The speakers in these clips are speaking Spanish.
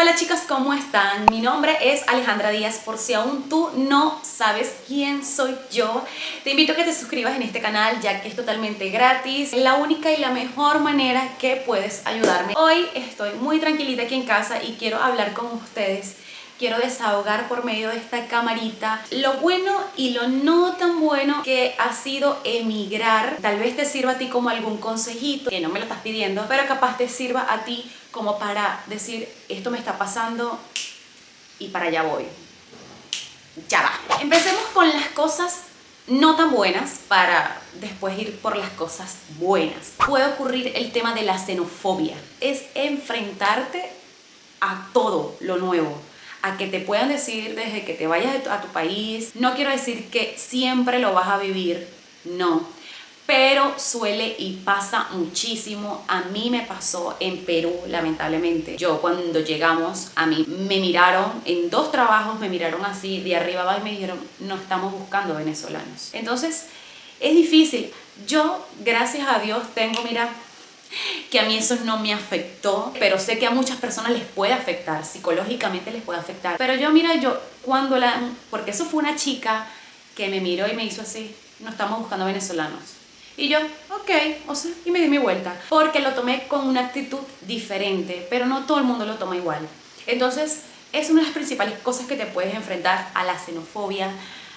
Hola chicas, ¿cómo están? Mi nombre es Alejandra Díaz. Por si aún tú no sabes quién soy yo, te invito a que te suscribas en este canal, ya que es totalmente gratis. La única y la mejor manera que puedes ayudarme. Hoy estoy muy tranquilita aquí en casa y quiero hablar con ustedes. Quiero desahogar por medio de esta camarita lo bueno y lo no tan bueno que ha sido emigrar. Tal vez te sirva a ti como algún consejito, que no me lo estás pidiendo, pero capaz te sirva a ti como para decir, esto me está pasando y para allá voy. Ya va. Empecemos con las cosas no tan buenas para después ir por las cosas buenas. Puede ocurrir el tema de la xenofobia. Es enfrentarte a todo lo nuevo, a que te puedan decir desde que te vayas a tu país. No quiero decir que siempre lo vas a vivir, no, pero suele y pasa muchísimo. A mí me pasó en Perú, lamentablemente. Yo cuando llegamos, a mí me miraron en 2 trabajos, me miraron así de arriba abajo y me dijeron, no estamos buscando venezolanos. Entonces es difícil. Yo, gracias a Dios, tengo, mira, que a mí eso no me afectó, pero sé que a muchas personas les puede afectar, psicológicamente les puede afectar. Pero yo, mira, porque eso fue una chica que me miró y me hizo así, no estamos buscando venezolanos. Y yo, ok, o sea, y me di mi vuelta, porque lo tomé con una actitud diferente, pero no todo el mundo lo toma igual. Entonces, es una de las principales cosas que te puedes enfrentar a la xenofobia.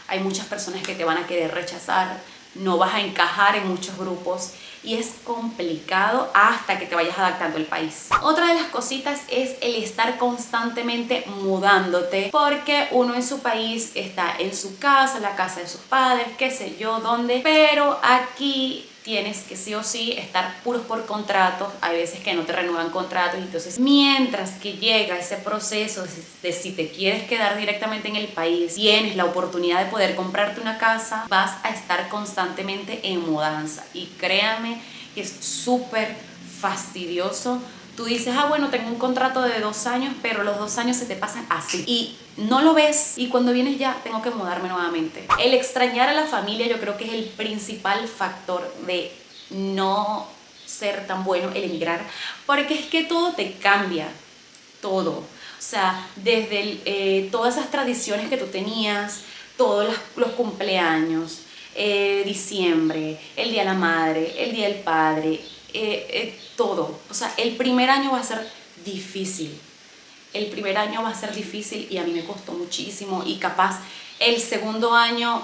Hay muchas personas que te van a querer rechazar, no vas a encajar en muchos grupos y es complicado hasta que te vayas adaptando al país. Otra de las cositas es el estar constantemente mudándote, porque uno en su país está en su casa, la casa de sus padres, qué sé yo, dónde, pero aquí tienes que sí o sí estar puros por contratos. Hay veces que no te renuevan contratos, entonces mientras que llega ese proceso de si te quieres quedar directamente en el país, tienes la oportunidad de poder comprarte una casa, vas a estar constantemente en mudanza y créanme que es súper fastidioso. Tú dices, bueno, tengo un contrato de 2 años, pero los 2 años se te pasan así y no lo ves, y cuando vienes ya tengo que mudarme nuevamente. El extrañar a la familia yo creo que es el principal factor de no ser tan bueno el emigrar, porque es que todo te cambia, todo. O sea, desde todas esas tradiciones que tú tenías, todos los cumpleaños, diciembre, el Día de la Madre, el Día del Padre, todo. O sea, el primer año va a ser difícil. El primer año va a ser difícil y a mí me costó muchísimo, y capaz el segundo año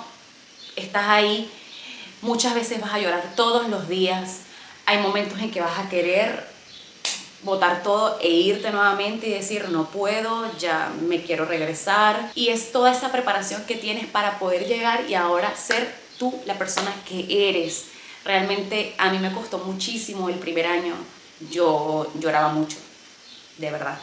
estás ahí, muchas veces vas a llorar todos los días, hay momentos en que vas a querer botar todo e irte nuevamente y decir no puedo, ya me quiero regresar, y es toda esa preparación que tienes para poder llegar y ahora ser tú la persona que eres. Realmente a mí me costó muchísimo el primer año, yo lloraba mucho, de verdad.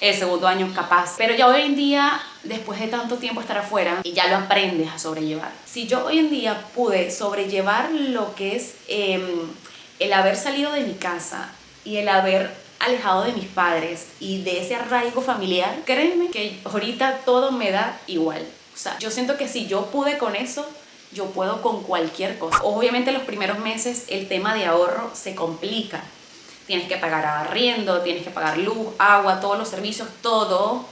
El segundo año capaz, pero ya hoy en día, después de tanto tiempo estar afuera, y ya lo aprendes a sobrellevar. Si yo hoy en día pude sobrellevar lo que es el haber salido de mi casa y el haber alejado de mis padres y de ese arraigo familiar, créeme que ahorita todo me da igual. O sea, yo siento que si yo pude con eso, yo puedo con cualquier cosa. Obviamente los primeros meses el tema de ahorro se complica. Tienes que pagar arriendo, tienes que pagar luz, agua, todos los servicios, todo,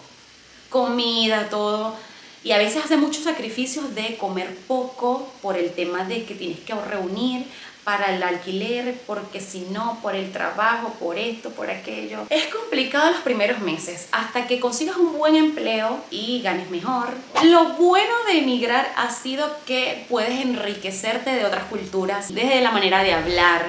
comida, todo. Y a veces hace muchos sacrificios de comer poco por el tema de que tienes que reunir para el alquiler, porque si no, por el trabajo, por esto, por aquello. Es complicado los primeros meses, hasta que consigas un buen empleo y ganes mejor. Lo bueno de emigrar ha sido que puedes enriquecerte de otras culturas, desde la manera de hablar,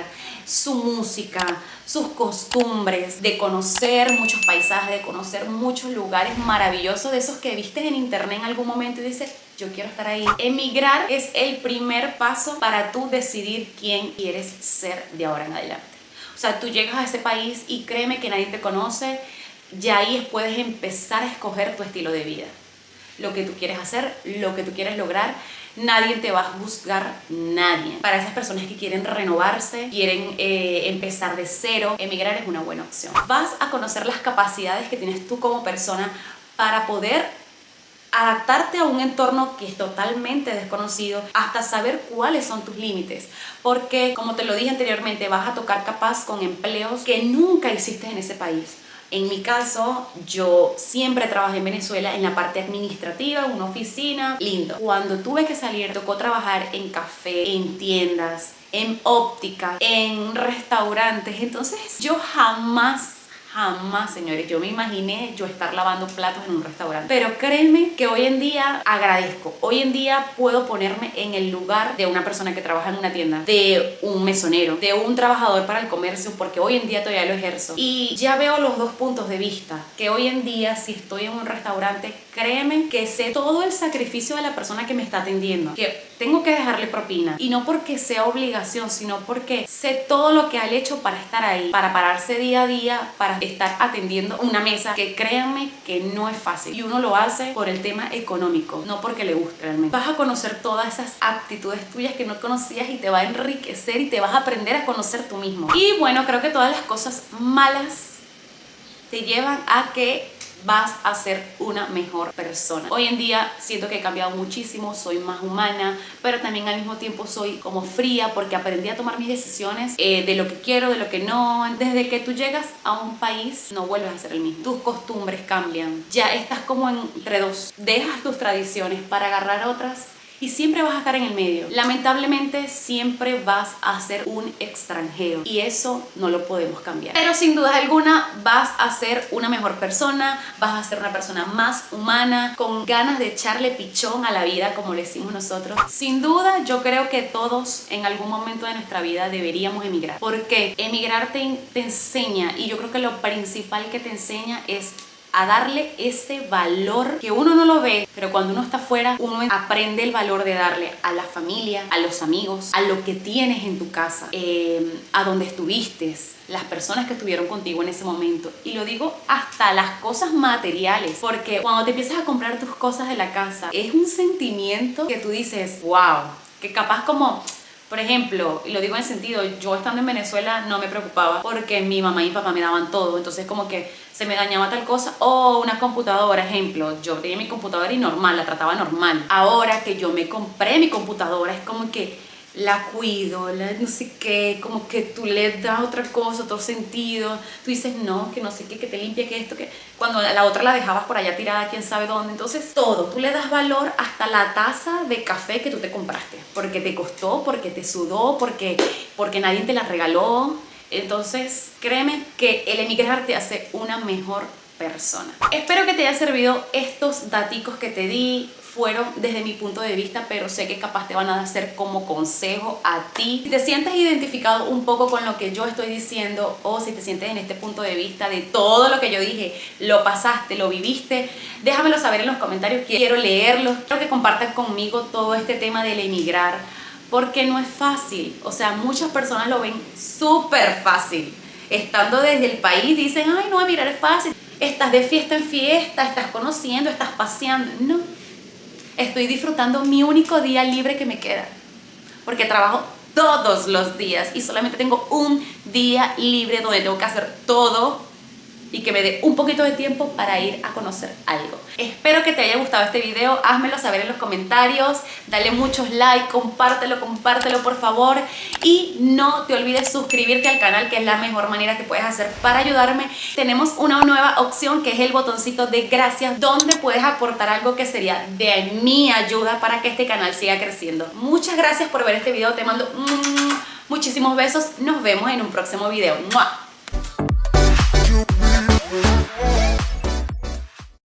su música, sus costumbres, de conocer muchos paisajes, de conocer muchos lugares maravillosos, de esos que viste en internet en algún momento y dices, yo quiero estar ahí. Emigrar es el primer paso para tú decidir quién quieres ser de ahora en adelante. O sea, tú llegas a ese país y créeme que nadie te conoce, ya ahí puedes empezar a escoger tu estilo de vida, lo que tú quieres hacer, lo que tú quieres lograr. Nadie te va a juzgar, nadie. Para esas personas que quieren renovarse, quieren empezar de cero, emigrar es una buena opción. Vas a conocer las capacidades que tienes tú como persona para poder adaptarte a un entorno que es totalmente desconocido, hasta saber cuáles son tus límites, porque como te lo dije anteriormente, vas a tocar capaz con empleos que nunca hiciste en ese país. En mi caso, yo siempre trabajé en Venezuela en la parte administrativa, en una oficina, lindo. Cuando tuve que salir, tocó trabajar en café, en tiendas, en óptica, en restaurantes. Entonces yo jamás, señores, yo me imaginé yo estar lavando platos en un restaurante. Pero créanme que hoy en día agradezco. Hoy en día puedo ponerme en el lugar de una persona que trabaja en una tienda, de un mesonero, de un trabajador para el comercio, porque hoy en día todavía lo ejerzo. Y ya veo los dos puntos de vista, que hoy en día si estoy en un restaurante, créeme que sé todo el sacrificio de la persona que me está atendiendo, que tengo que dejarle propina. Y no porque sea obligación, sino porque sé todo lo que ha hecho para estar ahí, para pararse día a día, para estar atendiendo una mesa, que créanme que no es fácil. Y uno lo hace por el tema económico, no porque le guste realmente. Vas a conocer todas esas aptitudes tuyas que no conocías y te va a enriquecer y te vas a aprender a conocer tú mismo. Y bueno, creo que todas las cosas malas te llevan a que vas a ser una mejor persona. Hoy en día siento que he cambiado muchísimo, soy más humana, pero también al mismo tiempo soy como fría porque aprendí a tomar mis decisiones de lo que quiero, de lo que no. Desde que tú llegas a un país no vuelves a ser el mismo, tus costumbres cambian, ya estás como entre dos, dejas tus tradiciones para agarrar otras y siempre vas a estar en el medio. Lamentablemente siempre vas a ser un extranjero y eso no lo podemos cambiar. Pero sin duda alguna vas a ser una mejor persona, vas a ser una persona más humana, con ganas de echarle pichón a la vida, como le decimos nosotros. Sin duda yo creo que todos en algún momento de nuestra vida deberíamos emigrar. Porque emigrar te enseña, y yo creo que lo principal que te enseña es a darle ese valor que uno no lo ve, pero cuando uno está afuera, uno aprende el valor de darle a la familia, a los amigos, a lo que tienes en tu casa, a donde estuviste, las personas que estuvieron contigo en ese momento. Y lo digo hasta las cosas materiales, porque cuando te empiezas a comprar tus cosas de la casa, es un sentimiento que tú dices, wow, que capaz como... Por ejemplo, y lo digo en el sentido, yo estando en Venezuela no me preocupaba porque mi mamá y mi papá me daban todo, entonces como que se me dañaba tal cosa, o una computadora, ejemplo, yo tenía mi computadora y normal, la trataba normal. Ahora que yo me compré mi computadora es como que la cuido, no sé qué, como que tú le das otra cosa, otro sentido, tú dices no, que no sé qué, que te limpia, que esto, que... Cuando la otra la dejabas por allá tirada, quién sabe dónde. Entonces todo, tú le das valor hasta la taza de café que tú te compraste, porque te costó, porque te sudó, porque nadie te la regaló. Entonces créeme que el emigrar te hace una mejor persona. Espero que te haya servido estos daticos que te di. Fueron desde mi punto de vista, pero sé que capaz te van a hacer como consejo a ti. Si te sientes identificado un poco con lo que yo estoy diciendo, o si te sientes en este punto de vista de todo lo que yo dije, lo pasaste, lo viviste, déjamelo saber en los comentarios, quiero leerlos. Quiero que compartas conmigo todo este tema del emigrar, porque no es fácil. O sea, muchas personas lo ven súper fácil. Estando desde el país dicen, ay no, emigrar es fácil. Estás de fiesta en fiesta, estás conociendo, estás paseando. No. Estoy disfrutando mi único día libre que me queda, porque trabajo todos los días y solamente tengo un día libre donde tengo que hacer todo y que me dé un poquito de tiempo para ir a conocer algo. Espero que te haya gustado este video, házmelo saber en los comentarios, dale muchos likes, compártelo por favor, y no te olvides suscribirte al canal, que es la mejor manera que puedes hacer para ayudarme. Tenemos una nueva opción que es el botoncito de gracias, donde puedes aportar algo que sería de mi ayuda para que este canal siga creciendo. Muchas gracias por ver este video, te mando muchísimos besos, nos vemos en un próximo video. ¡Mua!